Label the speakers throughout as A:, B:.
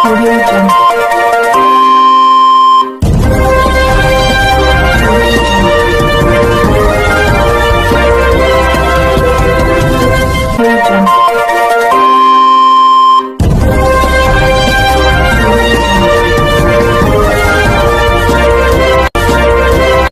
A: Audio Jungle.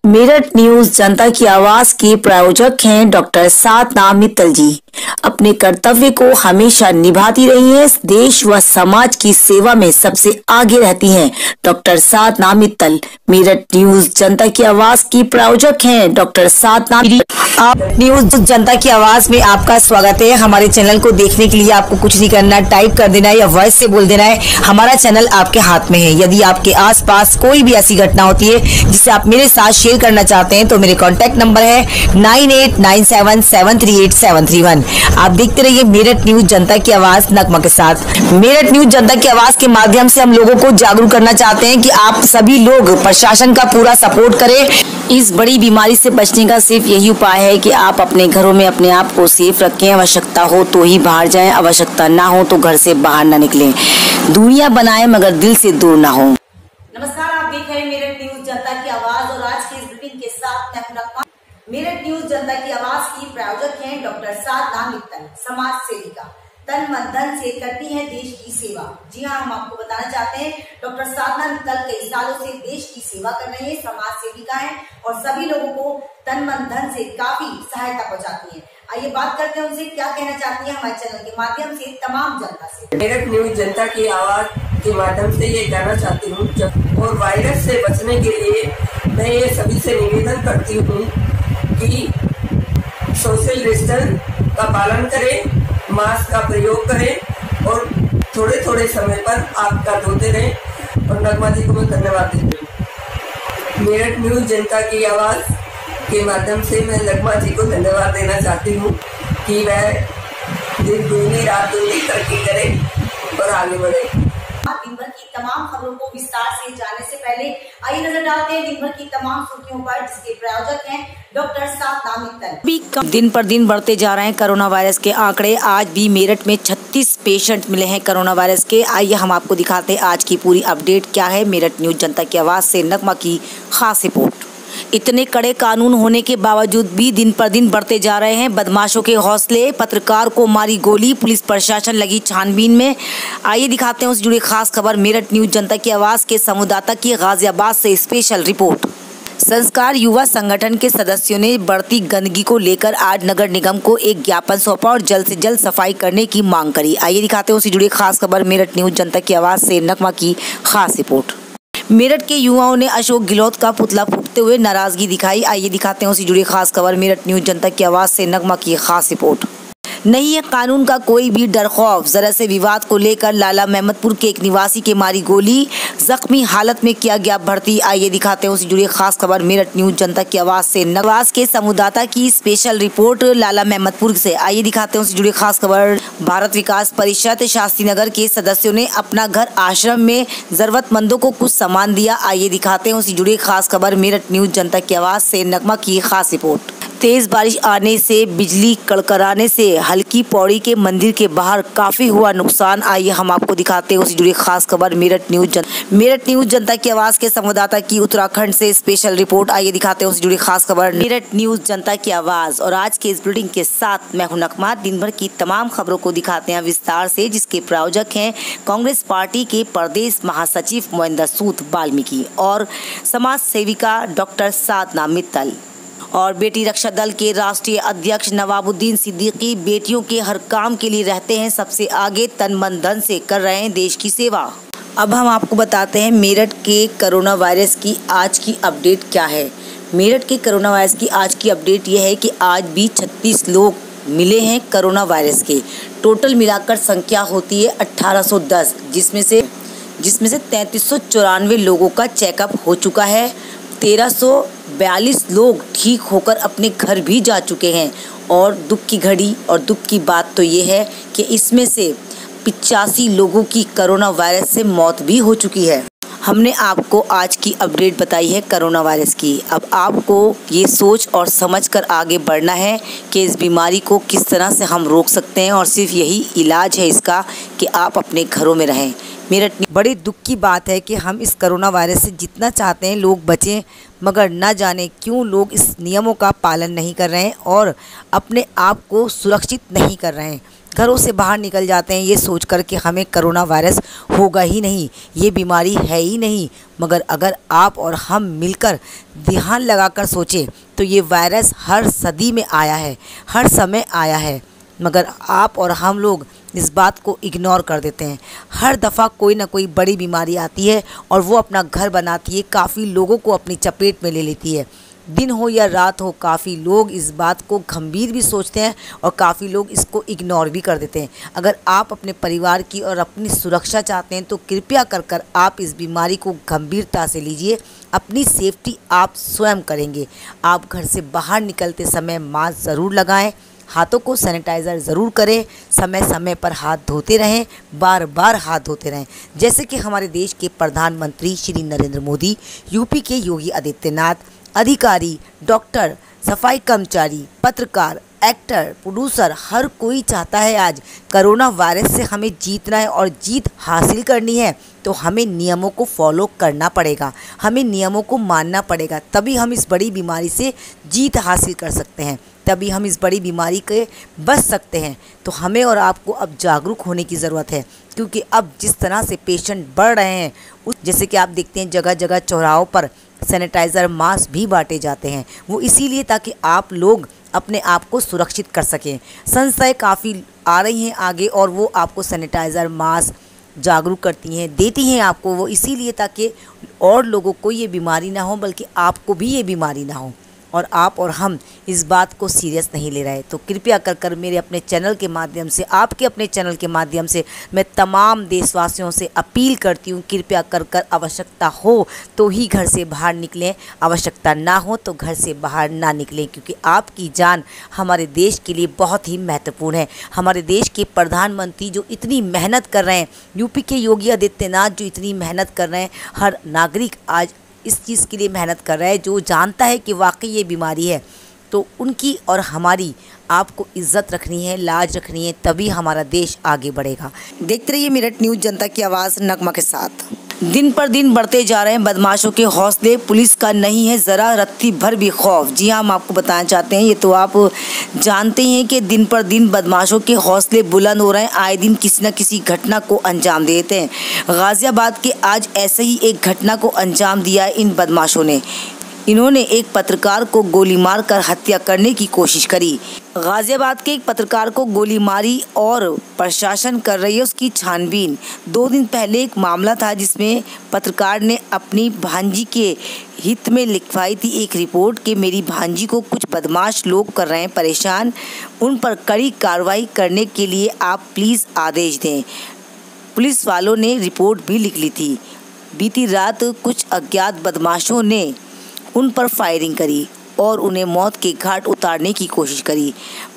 B: Meerut news जनता की आवाज के प्रायोजक हैं डॉक्टर साधना मित्तल जी। अपने कर्तव्य को हमेशा निभाती रही हैं। देश व समाज की सेवा में सबसे आगे रहती हैं डॉक्टर साधना मित्तल। मेरठ न्यूज जनता की आवाज की प्रायोजक हैं डॉक्टर साधना। आप न्यूज जनता की आवाज में आपका स्वागत है। हमारे चैनल को देखने के लिए आपको कुछ नहीं करना, टाइप कर देना है या वॉइस से बोल देना है। हमारा चैनल आपके हाथ में है। यदि आपके आसपास कोई भी ऐसी घटना होती है जिसे आप मेरे साथ शेयर करना चाहते हैं तो मेरे कॉन्टैक्ट नंबर है 9897738731। आप देखते रहिए मेरठ न्यूज जनता की आवाज नगमा के साथ। मेरठ न्यूज जनता की आवाज के माध्यम से हम लोगों को जागरूक करना चाहते हैं कि आप सभी लोग प्रशासन का पूरा सपोर्ट करें। इस बड़ी बीमारी से बचने का सिर्फ यही उपाय है कि आप अपने घरों में अपने आप को सेफ रखें। आवश्यकता हो तो ही बाहर जाएं, आवश्यकता ना हो तो घर से बाहर ना निकलें। दूरियां बनाएं मगर दिल से दूर ना हो।
C: नमस्कार, आप देख रहे हैं मेरठ न्यूज जनता की आवाज और आज की इस बुलेटिन के साथ मैं नगमा। मेरठ न्यूज जनता की आवाज की प्रायोजक हैं डॉक्टर साधना मित्तल, समाज सेविका, तन मन धन से करती हैं देश की सेवा। जी हाँ, हम आपको बताना चाहते हैं डॉक्टर साधना मित्तल कई सालों से देश की सेवा कर रही है, समाज सेविका है और सभी लोगों को तन मन धन से काफी सहायता पहुंचाती है। आइए बात करते हैं उनसे क्या कहना चाहती है हमारे चैनल के माध्यम से तमाम जनता से।
D: मेरठ न्यूज जनता की आवाज के माध्यम से ये कहना चाहती हूँ और वायरस से बचने के लिए मैं ये सभी से निवेदन करती हूँ कि सोशल डिस्टेंस का पालन करें, मास्क का प्रयोग करें और थोड़े थोड़े समय पर हाथ का धोते रहें। और नगमा जी को मैं धन्यवाद देती हूँ। मेरठ न्यूज जनता की आवाज के माध्यम से मैं नगमा जी को धन्यवाद देना चाहती हूँ कि वह दिन दूनी रात दूनी तरक्की करे और आगे बढ़े।
C: दिन भर की तमाम खबरों को विस्तार से जानने से पहले आइए नजर डालते हैं दिन भर की तमाम सुर्खियों पर, जिसके प्रायोजक हैं डॉक्टर साधना मित्तल।
B: दिन पर दिन बढ़ते जा रहे हैं कोरोना वायरस के आंकड़े। आज भी मेरठ में 36 पेशेंट मिले हैं कोरोना वायरस के। आइए हम आपको दिखाते हैं आज की पूरी अपडेट क्या है। मेरठ न्यूज जनता की आवाज से नगमा की खास रिपोर्ट। इतने कड़े कानून होने के बावजूद भी दिन पर दिन बढ़ते जा रहे हैं बदमाशों के हौसले। पत्रकार को मारी गोली, पुलिस प्रशासन लगी छानबीन में। आइए दिखाते हैं उससे जुड़ी खास खबर। मेरठ न्यूज जनता की आवाज के संवाददाता की गाजियाबाद से स्पेशल रिपोर्ट। संस्कार युवा संगठन के सदस्यों ने बढ़ती गंदगी को लेकर आज नगर निगम को एक ज्ञापन सौंपा और जल्द से जल्द सफाई करने की मांग करी। आइए दिखाते हैं उससे जुड़ी खास खबर। मेरठ न्यूज जनता की आवाज से नगमा की खास रिपोर्ट। मेरठ के युवाओं ने अशोक गहलोत का पुतला फूंकते हुए नाराजगी दिखाई। आइए दिखाते हैं उससे जुड़ी खास खबर। मेरठ न्यूज जनता की आवाज से नगमा की खास रिपोर्ट। नहीं है कानून का कोई भी डर खौफ। जरा से विवाद को लेकर लाला महमदपुर के एक निवासी के मारी गोली, जख्मी हालत में किया गया भर्ती। आइए दिखाते हैं उससे जुड़ी खास खबर। मेरठ न्यूज जनता की आवाज से नवाज के संवाददाता की स्पेशल रिपोर्ट लाला महमदपुर से। आइए दिखाते हैं उससे जुड़ी खास खबर। भारत विकास परिषद शास्त्री नगर के सदस्यों ने अपना घर आश्रम में जरूरतमंदों को कुछ सामान दिया। आइए दिखाते हैं उससे जुड़ी खास खबर। मेरठ न्यूज जनता की आवाज से नगमा की खास रिपोर्ट। तेज बारिश आने से बिजली कड़कड़ाने से हल्की पौड़ी के मंदिर के बाहर काफी हुआ नुकसान। आइए हम आपको दिखाते हैं उससे जुड़ी खास खबर। मेरठ न्यूज जनता की आवाज के संवाददाता की उत्तराखंड से स्पेशल रिपोर्ट। आइए दिखाते हैं उससे जुड़ी खास खबर। मेरठ न्यूज जनता की आवाज और आज के इस बुलेटिन के साथ मैं हूं नगमा। दिन भर की तमाम खबरों को दिखाते हैं विस्तार से, जिसके प्रायोजक हैं कांग्रेस पार्टी के प्रदेश महासचिव मोहिंदर सूद वाल्मीकि और समाज सेविका डॉक्टर साधना मित्तल और बेटी रक्षा दल के राष्ट्रीय अध्यक्ष नवाबुद्दीन सिद्दीकी। बेटियों के हर काम के लिए रहते हैं सबसे आगे, तन मन धन से कर रहे हैं देश की सेवा। अब हम आपको बताते हैं मेरठ के कोरोना वायरस की आज की अपडेट क्या है। मेरठ के कोरोना वायरस की आज की अपडेट यह है कि आज भी 36 लोग मिले हैं कोरोना वायरस के। टोटल मिलाकर संख्या होती है 1810, जिसमें से 3394 लोगों का चेकअप हो चुका है। 1342 लोग ठीक होकर अपने घर भी जा चुके हैं। और दुख की घड़ी और दुख की बात तो ये है कि इसमें से 85 लोगों की कोरोना वायरस से मौत भी हो चुकी है। हमने आपको आज की अपडेट बताई है कोरोना वायरस की। अब आपको ये सोच और समझ कर आगे बढ़ना है कि इस बीमारी को किस तरह से हम रोक सकते हैं और सिर्फ यही इलाज है इसका कि आप अपने घरों में रहें। मेरठ में बड़ी दुख की बात है कि हम इस कोरोना वायरस से जितना चाहते हैं लोग बचें, मगर न जाने क्यों लोग इस नियमों का पालन नहीं कर रहे हैं और अपने आप को सुरक्षित नहीं कर रहे हैं। घरों से बाहर निकल जाते हैं ये सोच कर कि हमें कोरोना वायरस होगा ही नहीं, ये बीमारी है ही नहीं। मगर अगर आप और हम मिलकर ध्यान लगाकर सोचें तो ये वायरस हर सदी में आया है, हर समय आया है, मगर आप और हम लोग इस बात को इग्नोर कर देते हैं। हर दफ़ा कोई ना कोई बड़ी बीमारी आती है और वो अपना घर बनाती है, काफ़ी लोगों को अपनी चपेट में ले लेती है। दिन हो या रात हो, काफ़ी लोग इस बात को गंभीर भी सोचते हैं और काफ़ी लोग इसको इग्नोर भी कर देते हैं। अगर आप अपने परिवार की और अपनी सुरक्षा चाहते हैं तो कृपया कर आप इस बीमारी को गंभीरता से लीजिए। अपनी सेफ्टी आप स्वयं करेंगे। आप घर से बाहर निकलते समय मास्क ज़रूर लगाएं, हाथों को सैनिटाइज़र ज़रूर करें, समय समय पर हाथ धोते रहें, बार बार हाथ धोते रहें। जैसे कि हमारे देश के प्रधानमंत्री श्री नरेंद्र मोदी, यूपी के योगी आदित्यनाथ, अधिकारी, डॉक्टर, सफाई कर्मचारी, पत्रकार, एक्टर, प्रोड्यूसर, हर कोई चाहता है आज कोरोना वायरस से हमें जीतना है और जीत हासिल करनी है तो हमें नियमों को फॉलो करना पड़ेगा, हमें नियमों को मानना पड़ेगा, तभी हम इस बड़ी बीमारी से जीत हासिल कर सकते हैं, तभी हम इस बड़ी बीमारी के बच सकते हैं। तो हमें और आपको अब जागरूक होने की ज़रूरत है, क्योंकि अब जिस तरह से पेशेंट बढ़ रहे हैं जैसे कि आप देखते हैं जगह जगह चौराहों पर सैनिटाइज़र, मास्क भी बांटे जाते हैं। वो इसीलिए ताकि आप लोग अपने आप को सुरक्षित कर सकें। संस्थाएं काफ़ी आ रही हैं आगे और वो आपको सैनिटाइज़र, मास्क जागरूक करती हैं, देती हैं आपको, वो इसीलिए ताकि और लोगों को ये बीमारी ना हो, बल्कि आपको भी ये बीमारी ना हो। और आप और हम इस बात को सीरियस नहीं ले रहे। तो कृपया कर मेरे अपने चैनल के माध्यम से, आपके अपने चैनल के माध्यम से मैं तमाम देशवासियों से अपील करती हूँ, कृपया कर आवश्यकता हो तो ही घर से बाहर निकलें, आवश्यकता ना हो तो घर से बाहर ना निकलें, क्योंकि आपकी जान हमारे देश के लिए बहुत ही महत्वपूर्ण है। हमारे देश के प्रधानमंत्री जो इतनी मेहनत कर रहे हैं, यूपी के योगी आदित्यनाथ जो इतनी मेहनत कर रहे हैं, हर नागरिक आज इस चीज़ के लिए मेहनत कर रहा है जो जानता है कि वाकई ये बीमारी है। तो उनकी और हमारी आपको इज्जत रखनी है, लाज रखनी है, तभी हमारा देश आगे बढ़ेगा। देखते रहिए मेरठ न्यूज़, जनता की आवाज़ नगमा के साथ। दिन पर दिन बढ़ते जा रहे हैं बदमाशों के हौसले, पुलिस का नहीं है ज़रा रत्ती भर भी खौफ। जी हाँ, हम आपको बताना चाहते हैं, ये तो आप जानते हैं कि दिन पर दिन बदमाशों के हौसले बुलंद हो रहे हैं, आए दिन किसी न किसी घटना को अंजाम देते हैं। गाज़ियाबाद के आज ऐसे ही एक घटना को अंजाम दिया है इन बदमाशों ने। इन्होंने एक पत्रकार को गोली मारकर हत्या करने की कोशिश करी। गाज़ियाबाद के एक पत्रकार को गोली मारी और प्रशासन कर रही है उसकी छानबीन। 2 दिन पहले एक मामला था जिसमें पत्रकार ने अपनी भांजी के हित में लिखवाई थी एक रिपोर्ट कि मेरी भांजी को कुछ बदमाश लोग कर रहे हैं परेशान, उन पर कड़ी कार्रवाई करने के लिए आप प्लीज़ आदेश दें। पुलिस वालों ने रिपोर्ट भी लिख ली थी। बीती रात कुछ अज्ञात बदमाशों ने उन पर फायरिंग करी और उन्हें मौत के घाट उतारने की कोशिश करी।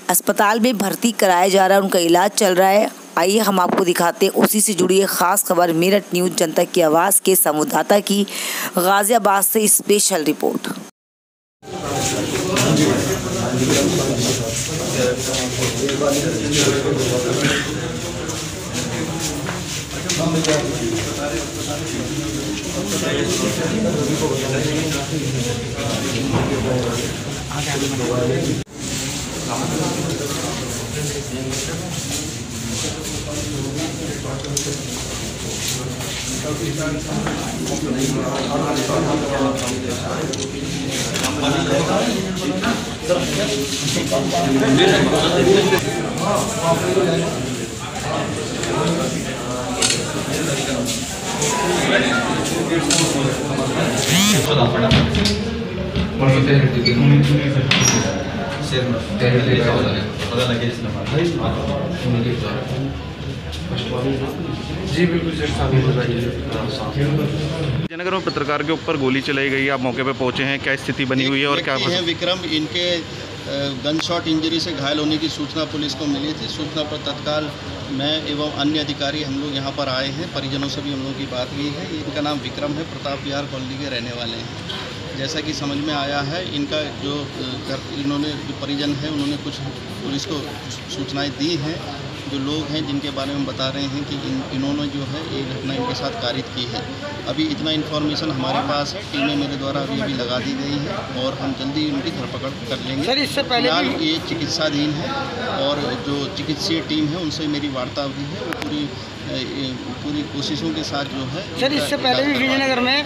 B: अस्पताल में भर्ती कराया जा रहा है, उनका इलाज चल रहा है। आइए हम आपको दिखाते हैं उसी से जुड़ी एक ख़ास खबर, मेरठ न्यूज़ जनता की आवाज़ के संवाददाता की गाज़ियाबाद से स्पेशल रिपोर्ट।
A: जी बिल्कुल सर,
E: जयनगर में पत्रकार के ऊपर गोली चलाई गई, आप मौके पे पहुंचे हैं, क्या स्थिति बनी हुई है और क्या
F: है विक्रम, इनके गन शॉट इंजरी से घायल होने की सूचना पुलिस को मिली थी। सूचना पर तत्काल मैं एवं अन्य अधिकारी हम लोग यहाँ पर आए हैं, परिजनों से भी हम लोगों की बात हुई है। इनका नाम विक्रम है, प्रताप विहार कॉलोनी के रहने वाले हैं। जैसा कि समझ में आया है, इनका इन्होंने जो परिजन है उन्होंने कुछ पुलिस को सूचनाएं दी हैं, जो लोग हैं जिनके बारे में बता रहे हैं कि इन्होंने जो है ये घटना इनके साथ कारित की है। अभी इतना इन्फॉर्मेशन हमारे पास है, टीमें मेरे द्वारा अभी लगा दी गई हैं और हम जल्दी उनकी धरपकड़ कर लेंगे।
A: सर, इससे पहले
F: फिलहाल ये चिकित्साधीन है और जो चिकित्सीय टीम है उनसे मेरी वार्ता हुई है, वो पूरी कोशिशों के साथ जो है।
A: सर, इससे पहले भी विजयनगर में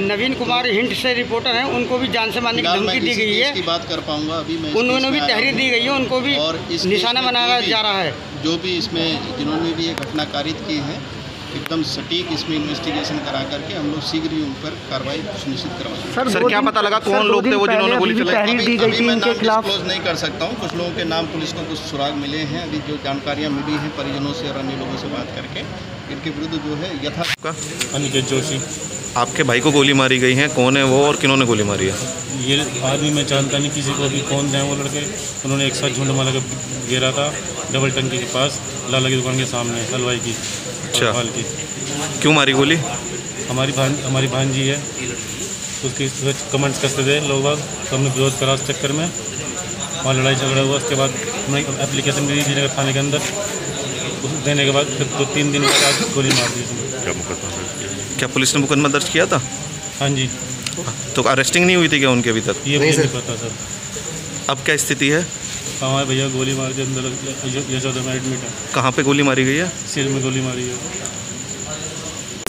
A: नवीन कुमार हिंट से रिपोर्टर हैं, उनको भी जान से मारने की धमकी दी गई है।
F: इसकी बात कर पाऊंगा अभी मैं,
A: उन्होंने भी तहरीर दी गई है, उनको भी
F: और
A: निशाना बनाया जा रहा है।
F: जो भी इसमें जिन्होंने भी ये घटना कारित की है, एकदम सटीक इसमें इन्वेस्टिगेशन करा करके हम लोग शीघ्र ही उन पर कार्रवाई सुनिश्चित करवाएंगे।
E: सर क्या पता लगा कौन लोग थे वो जिन्होंने गोली चलाई?
F: अभी मैं नाम डिस्क्लोज नहीं कर सकता हूँ। कुछ लोगों के नाम पुलिस को कुछ सुराग मिले हैं। अभी जो जानकारियाँ मिली हैं परिजनों से और अन्य लोगों से बात करके इनके विरुद्ध जो है यथा।
G: अनिकेत जोशी।
E: आपके भाई को गोली मारी गई है, कौन है वो और किन्होंने गोली मारी है?
G: ये आदमी मैं जानता नहीं किसी को भी, कौन है वो लड़के। उन्होंने एक साथ झुंड मार के गिरा था डबल टंकी के पास, लाला की दुकान के सामने हलवाई की।
E: अच्छा,
G: हाल की।
E: क्यों मारी गोली?
G: हमारी भांजी है, उसकी कमेंट्स करते थे लोग बाग, तो हमने विरोध करा उस चक्कर में, वहाँ लड़ाई झगड़ा हुआ। उसके बाद हमने एप्लीकेशन भी दी विजयनगर थाने के अंदर, उस देने के बाद फिर 2-3 दिन बाद गोली मार दी।
E: क्या पुलिस ने मुकदमा दर्ज किया था?
G: हाँ जी।
E: तो अरेस्टिंग नहीं हुई थी क्या उनके अभी तक?
G: ये मुझे नहीं पता सर।
E: अब क्या स्थिति है?
G: हमारे भैया गोली मार के अंदर यशोदा में एडमिट है।
E: कहाँ पे गोली मारी गई है?
G: सिर में गोली मारी है।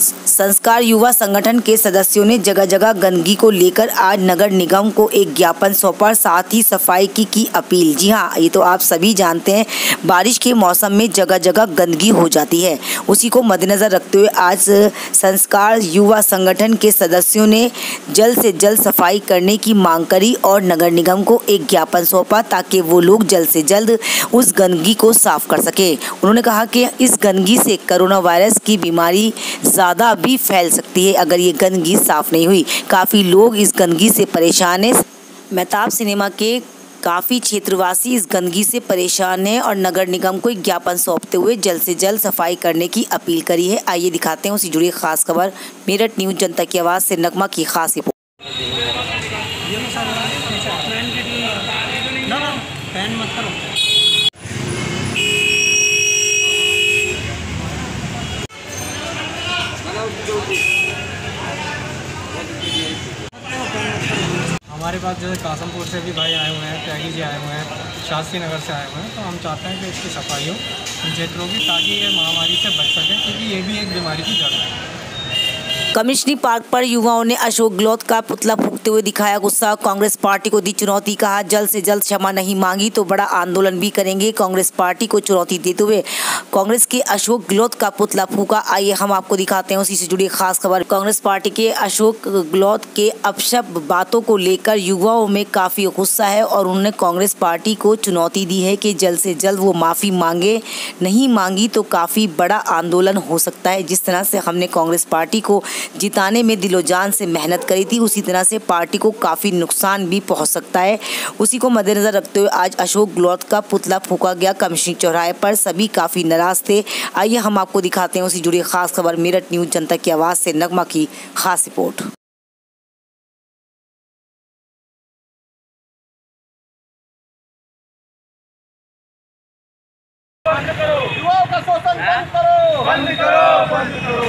B: संस्कार युवा संगठन के सदस्यों ने जगह जगह गंदगी को लेकर आज नगर निगम को एक ज्ञापन सौंपा, साथ ही सफाई की अपील। जी हाँ, ये तो आप सभी जानते हैं, बारिश के मौसम में जगह जगह गंदगी हो जाती है। उसी को मद्देनजर रखते हुए आज संस्कार युवा संगठन के सदस्यों ने जल्द से जल्द सफाई करने की मांग करी और नगर निगम को एक ज्ञापन सौंपा ताकि वो लोग जल्द से जल्द उस गंदगी को साफ कर सके। उन्होंने कहा कि इस गंदगी से कोरोना वायरस की बीमारी ज़्यादा भी फैल सकती है अगर ये गंदगी साफ नहीं हुई। काफ़ी लोग इस गंदगी से परेशान हैं। मेहताब सिनेमा के काफ़ी क्षेत्रवासी इस गंदगी से परेशान हैं और नगर निगम को एक ज्ञापन सौंपते हुए जल्द से जल्द सफाई करने की अपील करी है। आइए दिखाते हैं उससे जुड़ी खास खबर। मेरठ न्यूज़ जनता की आवाज़ से नगमा की खास रिपोर्ट।
H: हमारे पास जैसे कासमपुर से भी भाई आए हुए हैं, त्यागी जी आए हुए हैं, शास्त्री नगर से आए हुए हैं, तो हम चाहते हैं कि इसकी सफाई हो इन क्षेत्रों की ताकि ये महामारी से बच सके, क्योंकि ये भी एक बीमारी की जड़ है।
B: कमिश्नरी पार्क पर युवाओं ने अशोक गहलोत का पुतला फूंकते हुए दिखाया गुस्सा। कांग्रेस पार्टी को दी चुनौती, कहा जल्द से जल्द क्षमा नहीं मांगी तो बड़ा आंदोलन भी करेंगे। कांग्रेस पार्टी को चुनौती देते हुए कांग्रेस के अशोक गहलोत का पुतला फूंका। आइए हम आपको दिखाते हैं उसी से जुड़ी खास खबर। कांग्रेस पार्टी के अशोक गहलोत के अपशब्द बातों को लेकर युवाओं में काफी गुस्सा है और उन्होंने कांग्रेस पार्टी को चुनौती दी है कि जल्द से जल्द वो माफी मांगे, नहीं मांगी तो काफी बड़ा आंदोलन हो सकता है। जिस तरह से हमने कांग्रेस पार्टी को जिताने में दिलो जान से मेहनत करी थी, उसी तरह से पार्टी को काफ़ी नुकसान भी पहुंच सकता है। उसी को मद्देनजर रखते हुए आज अशोक गहलोत का पुतला फूंका गया कमिश्नरी चौराहे पर। सभी काफ़ी नाराज थे। आइए हम आपको दिखाते हैं उसी जुड़ी खास खबर। मेरठ न्यूज़ जनता की आवाज़ से नगमा की खास रिपोर्ट।
I: युवाओं का शोषण बंद करो, बंद करो, बंद करो।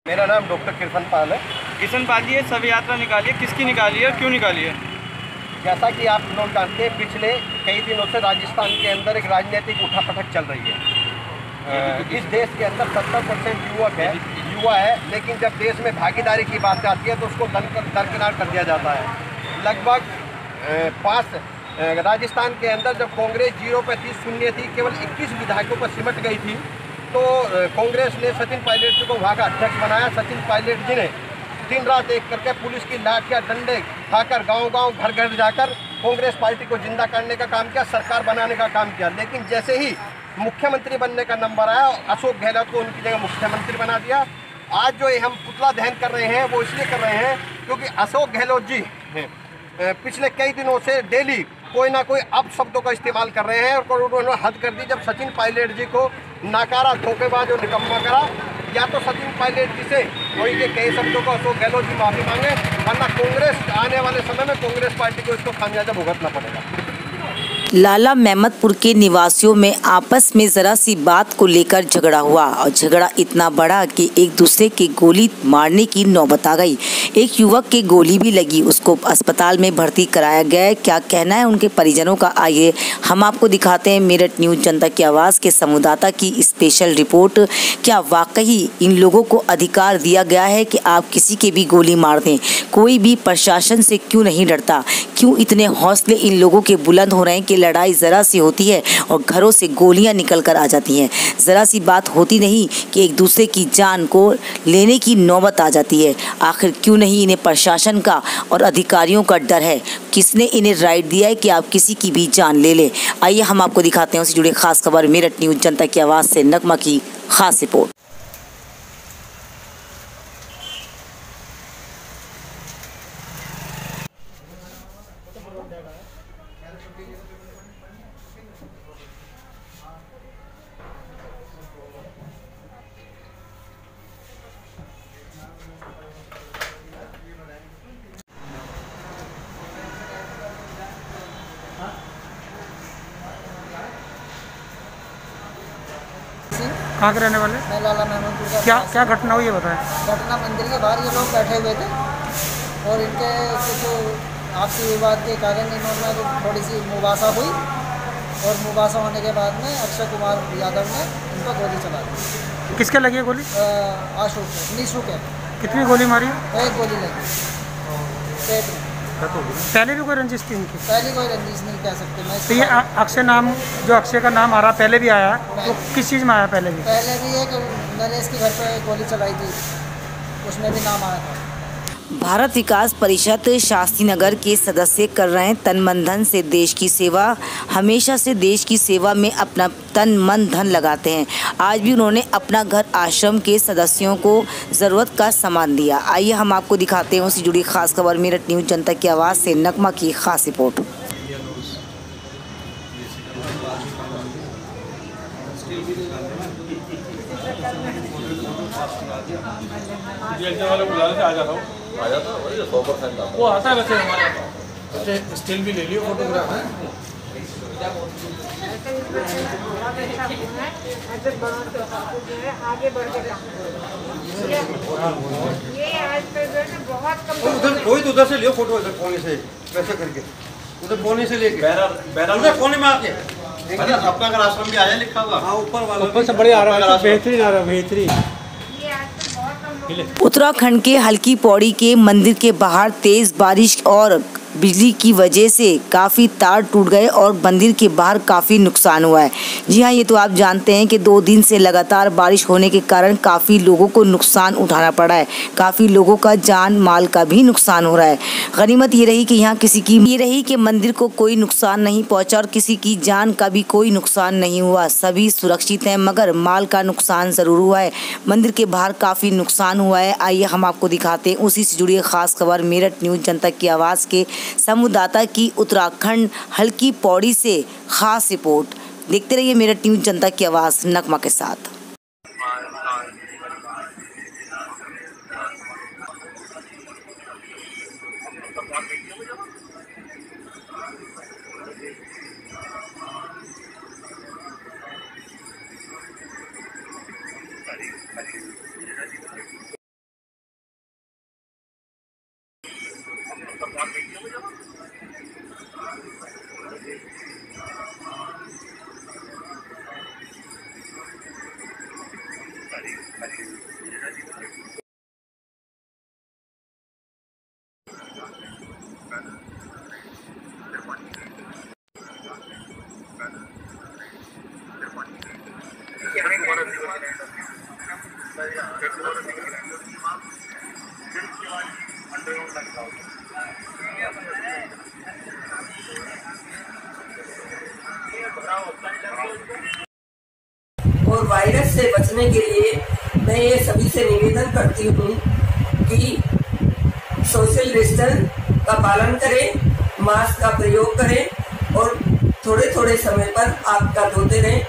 J: मेरा नाम डॉक्टर किशन पाल है।
H: किशन पाल जी, शव यात्रा निकालिए, किसकी निकाली है, क्यों निकाली है?
J: जैसा कि आप लोग जानते हैं, पिछले कई दिनों से राजस्थान के अंदर एक राजनीतिक उठापटक चल रही है। इस देश के अंदर 70% युवा है, लेकिन जब देश में भागीदारी की बात आती है तो उसको दरकिनार कर दिया जाता है। लगभग राजस्थान के अंदर जब कांग्रेस 0 पे 30 शून्य थी, केवल 21 विधायकों पर सिमट गई थी, तो कांग्रेस ने सचिन पायलट जी को वहाँ का अध्यक्ष बनाया। सचिन पायलट जी ने दिन रात एक करके पुलिस की लाठियाँ डंडे खाकर गांव-गांव घर-घर जाकर कांग्रेस पार्टी को जिंदा करने का काम किया, सरकार बनाने का काम किया। लेकिन जैसे ही मुख्यमंत्री बनने का नंबर आया, अशोक गहलोत को उनकी जगह मुख्यमंत्री बना दिया। आज जो हम पुतला दहन कर रहे हैं वो इसलिए कर रहे हैं क्योंकि अशोक गहलोत जी पिछले कई दिनों से डेली कोई ना कोई अपशब्दों का इस्तेमाल कर रहे हैं और उन्होंने हद कर दी। जब सचिन पायलट जी को नाकारा, धोखेबाज और निकम्मा करा, या तो सचिन पायलट जी से कोई ये कई शब्दों को अशोक गहलोत जी माफ़ी मांगे, वरना कांग्रेस आने वाले समय में कांग्रेस पार्टी को इसको खामियाजा भुगतना पड़ेगा।
B: लाला मेहमदपुर के निवासियों में आपस में जरा सी बात को लेकर झगड़ा हुआ और झगड़ा इतना बड़ा कि एक दूसरे के गोली मारने की नौबत आ गई। एक युवक के गोली भी लगी, उसको अस्पताल में भर्ती कराया गया है। क्या कहना है उनके परिजनों का, आइए हम आपको दिखाते हैं मेरठ न्यूज जनता की आवाज़ के संवाददाता की स्पेशल रिपोर्ट। क्या वाकई इन लोगों को अधिकार दिया गया है कि आप किसी के भी गोली मार दें? कोई भी प्रशासन से क्यों नहीं डरता? क्यों इतने हौसले इन लोगों के बुलंद हो रहे हैं कि लड़ाई ज़रा सी होती है और घरों से गोलियां निकल कर आ जाती हैं? ज़रा सी बात होती नहीं कि एक दूसरे की जान को लेने की नौबत आ जाती है। आखिर क्यों नहीं इन्हें प्रशासन का और अधिकारियों का डर है? किसने इन्हें राइट दिया है कि आप किसी की भी जान ले लें? आइए हम आपको दिखाते हैं उससे जुड़ी खास खबर। मेरठ न्यूज जनता की आवाज़ से नगमा की खास रिपोर्ट।
H: कहाँ के रहने वाले?
C: मैं लाला मेहमदपुर का।
H: क्या घटना हुई है बताएं।
C: घटना मंदिर के बाहर ये लोग बैठे हुए थे और इनके कुछ आपसी विवाद के कारण इन्होंने थोड़ी सी मुबासा हुई और मुबासा होने के बाद में अक्षय कुमार यादव ने इनको गोली चला दी।
H: किसके लगी है गोली?
C: निशु के।
H: कितनी गोली मारी?
C: एक गोली लगी पेट में।
H: पहले भी कोई रंजिश थी इनकी?
C: पहले कोई रंजिश नहीं कह सकते मैं।
H: तो ये अक्षय नाम, जो अक्षय का नाम आ रहा पहले भी आया, वो किस चीज़ में आया? पहले भी
C: एक नरेश के घर पे गोली चलाई थी, उसमें भी नाम आया था।
B: भारत विकास परिषद शास्त्री नगर के सदस्य कर रहे हैं तन मन धन से देश की सेवा। हमेशा से देश की सेवा में अपना तन मन धन लगाते हैं। आज भी उन्होंने अपना घर आश्रम के सदस्यों को ज़रूरत का सामान दिया। आइए हम आपको दिखाते हैं उससे जुड़ी खास खबर। मेरठ न्यूज जनता की आवाज़ से नगमा की खास रिपोर्ट।
G: वो आता है वैसे हमारे स्टिल भी ले लियो, फोटोग्राफ है।
K: आगे बढ़ के ये आज बहुत कम।
J: उधर से लियो फोटो, इधर कोने से वैसे करके, उधर कोने से लेके उधर कोने में आके अपना अगर आश्रम भी आया लिखा हुआ। हाँ, ऊपर वाला ऊपर से बड़े आ रहा है, बेहतरीन आ रहा है, बेहतरीन।
B: उत्तराखंड के हल्की पौड़ी के मंदिर के बाहर तेज बारिश और बिजली की वजह से काफ़ी तार टूट गए और मंदिर के बाहर काफ़ी नुकसान हुआ है। जी हाँ, ये तो आप जानते हैं कि 2 दिन से लगातार बारिश होने के कारण काफ़ी लोगों को नुकसान उठाना पड़ा है। काफ़ी लोगों का जान माल का भी नुकसान हो रहा है। गनीमत ये रही कि यहाँ कि मंदिर को कोई नुकसान नहीं पहुँचा और किसी की जान का भी कोई नुकसान नहीं हुआ। सभी सुरक्षित हैं, मगर माल का नुकसान ज़रूर हुआ है। मंदिर के बाहर काफ़ी नुकसान हुआ है। आइए हम आपको दिखाते हैं उसी से जुड़ी खास खबर। मेरठ न्यूज जनता की आवाज़ के संवाददाता की उत्तराखंड हल्की पौड़ी से खास रिपोर्ट। देखते रहिए मेरठ न्यूज जनता की आवाज़ नगमा के साथ।
D: और वायरस से बचने के लिए मैं ये सभी से निवेदन करती हूँ कि सोशल डिस्टेंस का पालन करें, मास्क का प्रयोग करें और थोड़े थोड़े समय पर आपका धोते रहें।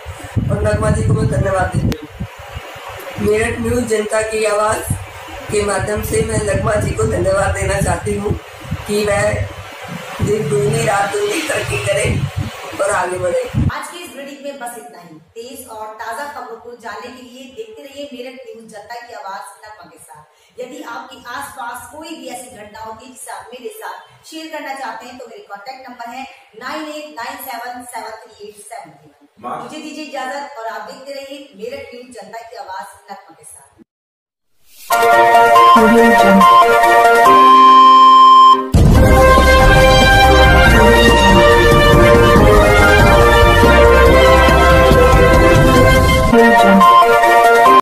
D: और नगमा जी को मैं धन्यवाद देती हूँ। मेरठ न्यूज़ जनता की आवाज़ के माध्यम से मैं नगमा जी को धन्यवाद देना चाहती हूँ कि वह दिन दूनी रात दूनी तरक्की करे और आगे बढ़े।
C: आज की इस बुलेटिन में बस इतना ही। तेज और ताज़ा खबरों को जानने के लिए देखते रहिए मेरठ न्यूज़ जनता की आवाज़ नगमा के साथ। यदि आपके आसपास कोई भी ऐसी घटना होती है जिसे आप मेरे साथ शेयर करना चाहते हैं तो मेरे कॉन्टैक्ट नंबर है 9897738731। मुझे दीजिए इजाजत और आप देखते रहिए मेरठ न्यूज़ जनता की आवाज़ नगमा के साथ।